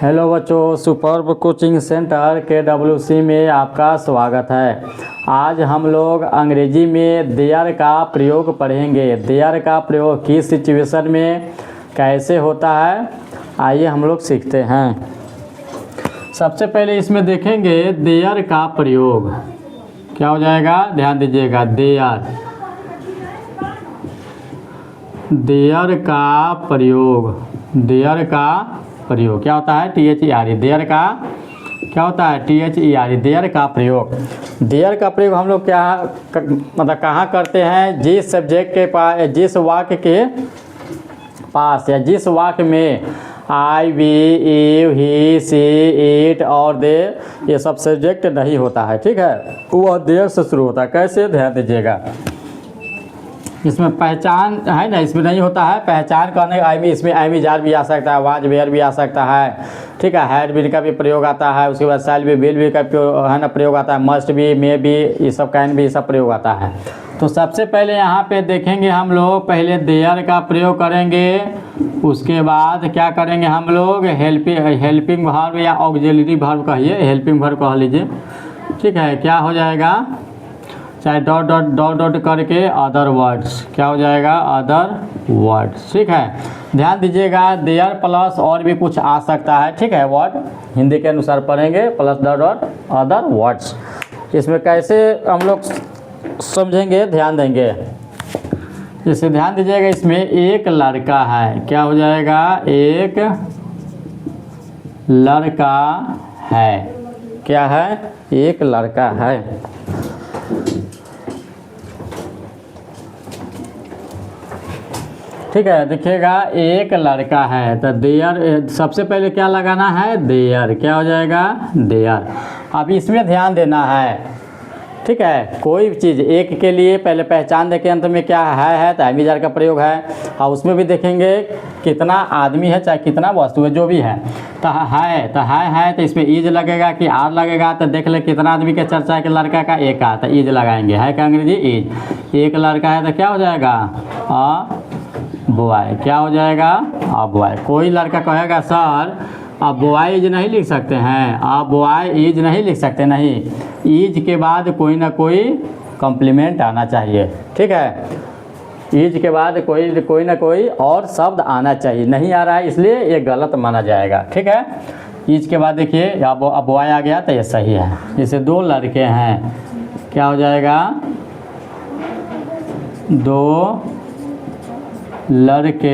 Hello बच्चों, superb coaching centre KWC में आपका स्वागत है। आज हम लोग अंग्रेजी में देयर का प्रयोग पढ़ेंगे। देयर का प्रयोग किस सिचुएशन में कैसे होता है, आइए हम लोग सीखते हैं। सबसे पहले इसमें देखेंगे देयर का प्रयोग क्या हो जाएगा, ध्यान दीजिएगा। देयर का प्रयोग क्या होता है, THERE। देयर का क्या होता है, THERE। देयर का प्रयोग हम लोग क्या मतलब कहाँ करते हैं, जिस सब्जेक्ट के पास, जिस वाक्य के पास या जिस वाक्य में I, we, you, he, she, it और दे ये सब सब्जेक्ट नहीं होता है, ठीक है, वह देयर से शुरू होता है। कैसे, ध्यान दीजिएगा। इसमें पहचान है ना, इसमें नहीं होता है पहचान करने का। इसमें आई जार भी आ सकता है, वाज वेयर भी आ सकता है, ठीक है। हैड बीन का भी प्रयोग आता है। उसके बाद शैल भी, विल भी का है ना प्रयोग आता है। मस्ट भी, मे भी, ये सब कैन भी, सब प्रयोग आता है। तो सबसे पहले यहाँ पे देखेंगे हम लोग, पहले देयर का प्रयोग करेंगे। उसके बाद क्या करेंगे हम लोग, हेल्पिंग वर्ब या ऑक्सिलरी वर्ब कहिए, हेल्पिंग वर्ब कह लीजिए, ठीक है। क्या हो जाएगा, चाहे डॉट डॉट डॉट डॉट करके अदर वर्ड्स, क्या हो जाएगा, अदर वर्ड्स, ठीक है। ध्यान दीजिएगा, देयर प्लस और भी कुछ आ सकता है, ठीक है। वर्ड हिंदी के अनुसार पढ़ेंगे, plus dot dot other words. इसमें कैसे हम लोग समझेंगे, ध्यान देंगे। जैसे ध्यान दीजिएगा, इसमें एक लड़का है, क्या हो जाएगा, एक लड़का है। क्या है, एक लड़का है। ठीक है, देखिएगा एक लड़का है तो देयर, सबसे पहले क्या लगाना है, देयर। क्या हो जाएगा, देयर। अब इसमें ध्यान देना है, ठीक है। कोई भी चीज़ एक के लिए पहले पहचान देखें, अंत में क्या है तो आई जार का प्रयोग है। और उसमें भी देखेंगे कितना आदमी है, चाहे कितना वस्तु है, जो भी है तो है तो इसमें ईज लगेगा कि आर लगेगा। तो देख ले कितना आदमी के चर्चा है कि लड़का का एक आ, तो ईज लगाएंगे, है क्या अंग्रेजी, ईज। एक लड़का है तो क्या हो जाएगा, अ बॉय। क्या हो जाएगा, अ बॉय। कोई लड़का कहेगा सर अब बॉय इज नहीं लिख सकते हैं, अब बॉय इज नहीं लिख सकते, नहीं, इज के बाद कोई ना कोई कॉम्प्लीमेंट आना चाहिए, ठीक है। इज के बाद कोई ना कोई और शब्द आना चाहिए, नहीं आ रहा है इसलिए ये गलत माना जाएगा, ठीक है। इज के बाद देखिए अब बॉय आ गया तो ये सही है। जैसे दो लड़के हैं, क्या हो जाएगा, दो लड़के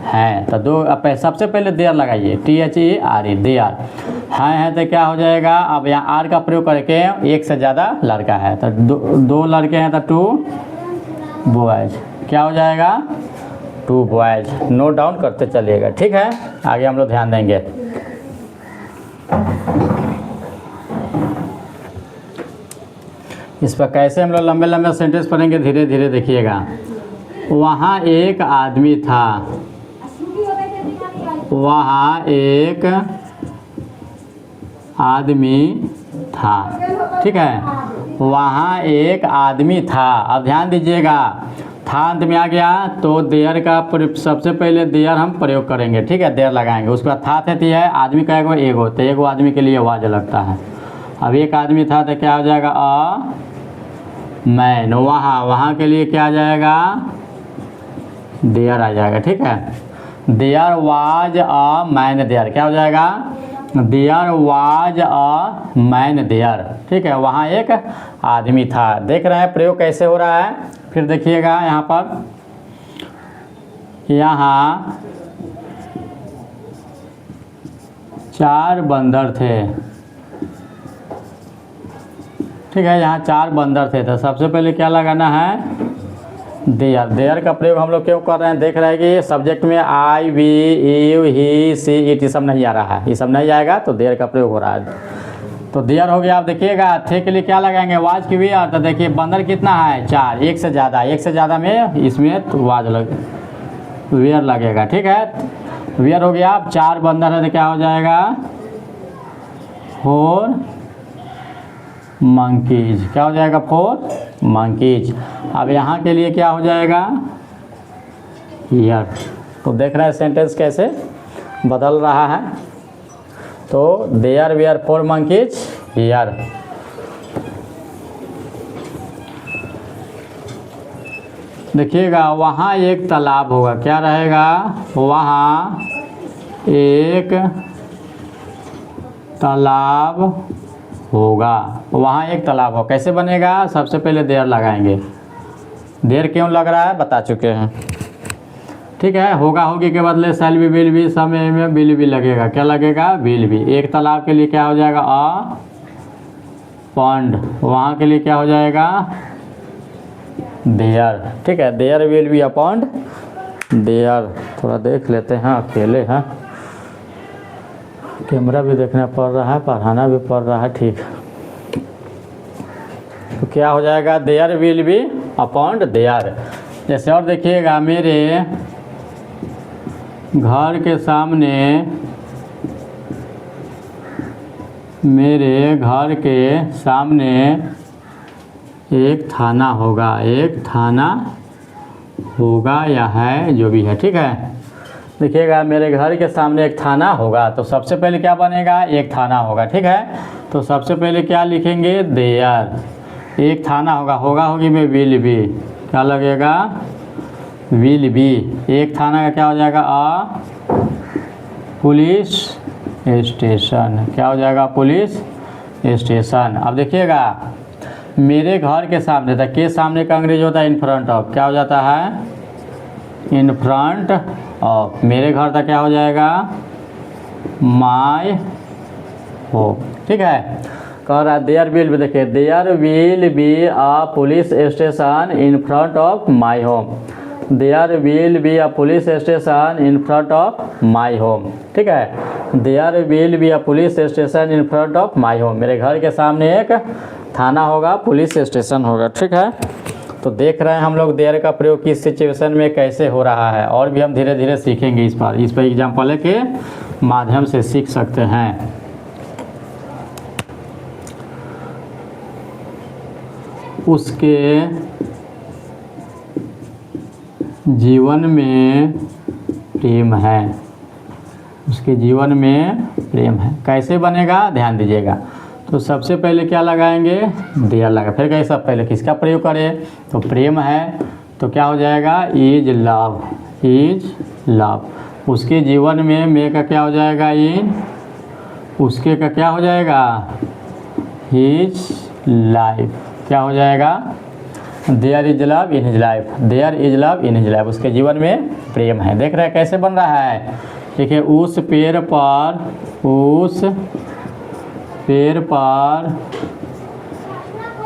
हैं। तो दो, सबसे पहले देयर लगाइए, THERE, देयर। है तो क्या हो जाएगा, अब यहाँ आर का प्रयोग करके एक से ज़्यादा लड़का है तो दो लड़के हैं तो टू बॉयज़। क्या हो जाएगा, टू बॉयज़। नोट डाउन करते चलिएगा, ठीक है। आगे हम लोग ध्यान देंगे। इस पर कैसे हम लोग लंबे लंबे सेंटेंस पढ़ेंगे, धीरे धीरे देखिएगा। वहाँ एक आदमी था, वहाँ एक आदमी था, ठीक है। वहाँ एक आदमी था। अब ध्यान दीजिएगा, था अंत में आ गया तो देयर का सबसे पहले देयर हम प्रयोग करेंगे, ठीक है, देयर लगाएंगे। उसके बाद था थे है, आदमी का एगो, तो एगो आदमी के लिए वाज लगता है। अब एक आदमी था तो क्या हो जाएगा, अ मैन। वहाँ के लिए क्या आ जाएगा, देयर आ जाएगा, ठीक है। There was a man there. क्या हो जाएगा, there was a man there, ठीक है। वहाँ एक आदमी था। देख रहे हैं प्रयोग कैसे हो रहा है। फिर देखिएगा यहाँ पर, यहाँ 4 बंदर थे, ठीक है। यहाँ 4 बंदर थे तो सबसे पहले क्या लगाना है, देयर। देयर का प्रयोग हम लोग क्यों कर रहे हैं, देख रहे हैं कि सब्जेक्ट में I, we, you, he, she, it ये सब नहीं आ रहा है, ये सब नहीं आएगा तो देयर का प्रयोग हो रहा है। तो देयर हो गया। आप देखिएगा थे के लिए क्या लगाएंगे, वाज की वेयर। तो देखिए बंदर कितना है, 4, एक से ज़्यादा में इसमें तो वाज वेयर लगेगा, ठीक है। वेयर हो गया। अब 4 बंदर है तो क्या हो जाएगा, 4 मंकीज। क्या हो जाएगा, 4 मंकीज। अब यहाँ के लिए क्या हो जाएगा, हियर। तो देख रहे हैं सेंटेंस कैसे बदल रहा है। तो देयर वेयर 4 monkeys हियर। देखिएगा वहाँ एक तालाब होगा, क्या रहेगा, वहाँ एक तालाब होगा, वहाँ एक तालाब हो। कैसे बनेगा, सबसे पहले देयर लगाएंगे। देयर क्यों लग रहा है बता चुके हैं, ठीक है। होगा होगी के बदले शैल बी विल बी, समय में विल भी लगेगा, क्या लगेगा, विल भी। एक तालाब के लिए क्या हो जाएगा, अ पॉन्ड, वहाँ के लिए क्या हो जाएगा, देयर, ठीक है। There will be a pond, there. थोड़ा देख लेते हैं, अकेले हैं, कैमरा भी देखना पड़ रहा है, पढ़ाना भी पड़ रहा है, ठीक। तो क्या हो जाएगा, there will be a pond there. जैसे और देखिएगा, मेरे घर के सामने, मेरे घर के सामने एक थाना होगा, एक थाना होगा या है, जो भी है, ठीक है। देखिएगा मेरे घर के सामने एक थाना होगा, तो सबसे पहले क्या बनेगा, एक थाना होगा, ठीक है। तो सबसे पहले क्या लिखेंगे, देयर। एक थाना होगा, होगा होगी में विल बी, क्या लगेगा, विल बी। एक थाना का क्या हो जाएगा, अ पुलिस स्टेशन, क्या हो जाएगा, पुलिस स्टेशन। अब देखिएगा मेरे घर के सामने था, के सामने का अंग्रेजी होता है इन फ्रंट ऑफ, क्या हो जाता है, इन फ्रंट ऑफ। मेरे घर तक क्या हो जाएगा, माय होम, ठीक है। कह रहा है देयर विल भी, देखिए there will be a police station in front of my home, there will be a police station in front of my home, ठीक है। There will be a police station in front of my home, मेरे घर के सामने एक थाना होगा, police station होगा, ठीक है। तो देख रहे हैं हम लोग देयर का प्रयोग किस सिचुएशन में कैसे हो रहा है, और भी हम धीरे धीरे सीखेंगे इस पर एग्जाम्पल के माध्यम से सीख सकते हैं। उसके जीवन में प्रेम है, उसके जीवन में प्रेम है। कैसे बनेगा, ध्यान दीजिएगा। तो सबसे पहले क्या लगाएंगे, देयर लगा, फिर कैसा, पहले किसका प्रयोग करें, तो प्रेम है, तो क्या हो जाएगा, इज लव, इज लव। उसके जीवन में मे का क्या हो जाएगा, इन, उसके का क्या हो जाएगा, हिज लाइफ, क्या हो जाएगा, there is love in his life, there is love in his life. उसके जीवन में प्रेम है। देख रहे हैं कैसे बन रहा है, देखिए उस पेड़ पर, उस पेड़ पर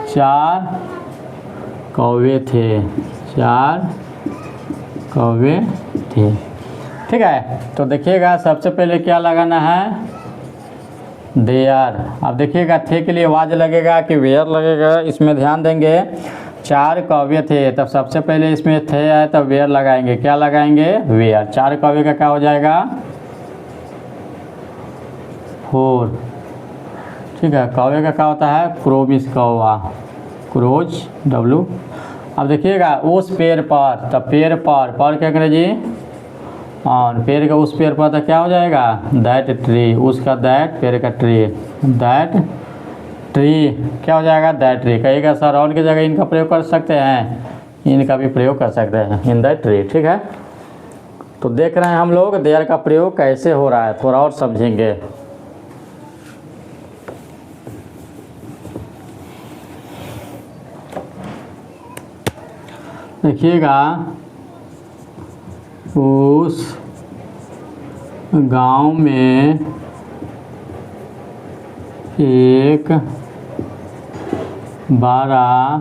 4 कौवे थे, 4 कौवे थे, ठीक है। तो देखिएगा सबसे पहले क्या लगाना है, देयर। अब देखिएगा थे के लिए वाज लगेगा कि वेयर लगेगा, इसमें ध्यान देंगे। 4 कौवे थे, तब सबसे पहले इसमें थे है, तब वेयर लगाएंगे, क्या लगाएंगे, वेयर। 4 कौवे का क्या हो जाएगा, 4, ठीक है। कौवे का क्या होता है, क्रो मीन्स कौवा, क्रोज, डब्लू। अब देखिएगा उस पेड़ पर, तब पेड़ पर क्या अंग्रेजी, ऑन, पेड़ का उस पेड़ पर तो क्या हो जाएगा, दैट ट्री, उसका दैट, पेड़ का ट्री, दैट ट्री, क्या हो जाएगा, दैट ट्री। कहिएगा सर ऑन की जगह इनका प्रयोग कर सकते हैं, इनका भी प्रयोग कर सकते हैं, इन दैट ट्री, ठीक है। तो देख रहे हैं हम लोग देयर का प्रयोग कैसे हो रहा है, थोड़ा और समझेंगे। देखिएगा उस गांव में एक बड़ा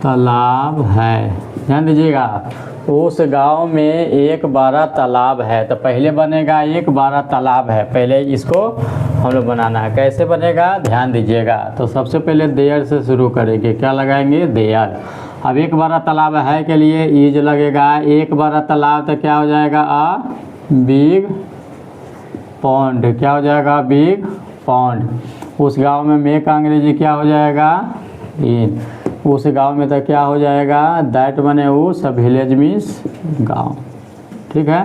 तालाब है, ध्यान दीजिएगा। उस गांव में एक बड़ा तालाब है, तो पहले बनेगा एक बड़ा तालाब है, पहले इसको हम लोग बनाना है। कैसे बनेगा, ध्यान दीजिएगा। तो सबसे पहले देयर से शुरू करेंगे, क्या लगाएंगे, देयर। अब एक बड़ा तालाब है के लिए ईज लगेगा, एक बड़ा तालाब तो क्या हो जाएगा, अ बिग पॉन्ड, क्या हो जाएगा, बिग पॉन्ड। उस गांव में मे का अंग्रेजी क्या हो जाएगा, इन। उस गांव में तो क्या हो जाएगा, दैट बने उस, विलेज मीन्स गांव, ठीक है।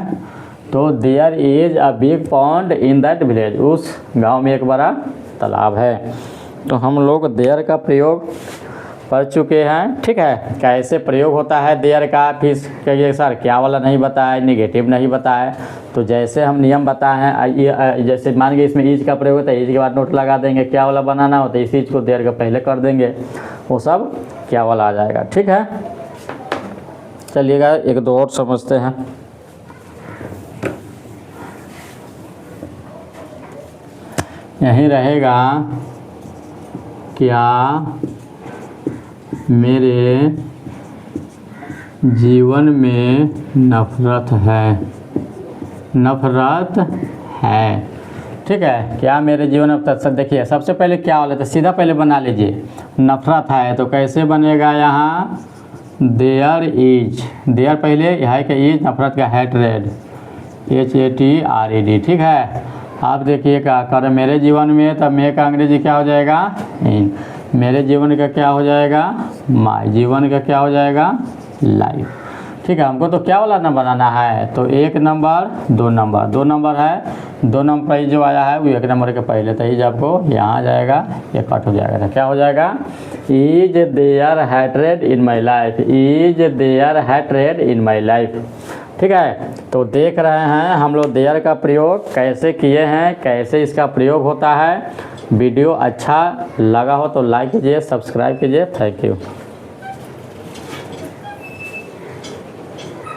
तो there is a big pond in that village, उस गांव में एक बड़ा तालाब है। तो हम लोग देयर का प्रयोग पढ़ चुके हैं। ठीक है, कैसे प्रयोग होता है देयर का। फिर कहिए सर क्या वाला नहीं बताया, निगेटिव नहीं बताया। तो जैसे हम नियम बताए हैं, जैसे मान के इसमें ईज का प्रयोग होता है, ईज के बाद नोट लगा देंगे, क्या वाला बनाना होता है इस चीज़ को देयर का पहले कर देंगे, वो सब क्या वाला आ जाएगा। ठीक है, चलिएगा एक दो और समझते हैं। यहीं रहेगा, क्या मेरे जीवन में नफरत है, नफरत है। ठीक है, क्या मेरे जीवन में सब। देखिए सबसे पहले क्या वाला था, सीधा पहले बना लीजिए, नफरत है तो कैसे बनेगा, यहाँ देयर इज, देयर पहले है का इज, नफरत का हैट्रेड, HATRED। ठीक है, आप देखिए क्या कर मेरे जीवन में, तब मे का अंग्रेजी क्या हो जाएगा, इन। मेरे जीवन का क्या हो जाएगा, माय। जीवन का क्या हो जाएगा, लाइफ। ठीक है, हमको तो क्या वाला ना बनाना है, तो एक नंबर दो नंबर, दो नंबर है, दो नंबर पर जो आया है वो एक नंबर के पहले, तो इज आपको यहाँ आ जाएगा, ये कट हो जाएगा। तो क्या हो जाएगा, is there hatred in my life, is there hatred in my life. ठीक है, तो देख रहे हैं हम लोग देयर का प्रयोग कैसे किए हैं, कैसे इसका प्रयोग होता है। वीडियो अच्छा लगा हो तो लाइक कीजिए, सब्सक्राइब कीजिए। Thank you.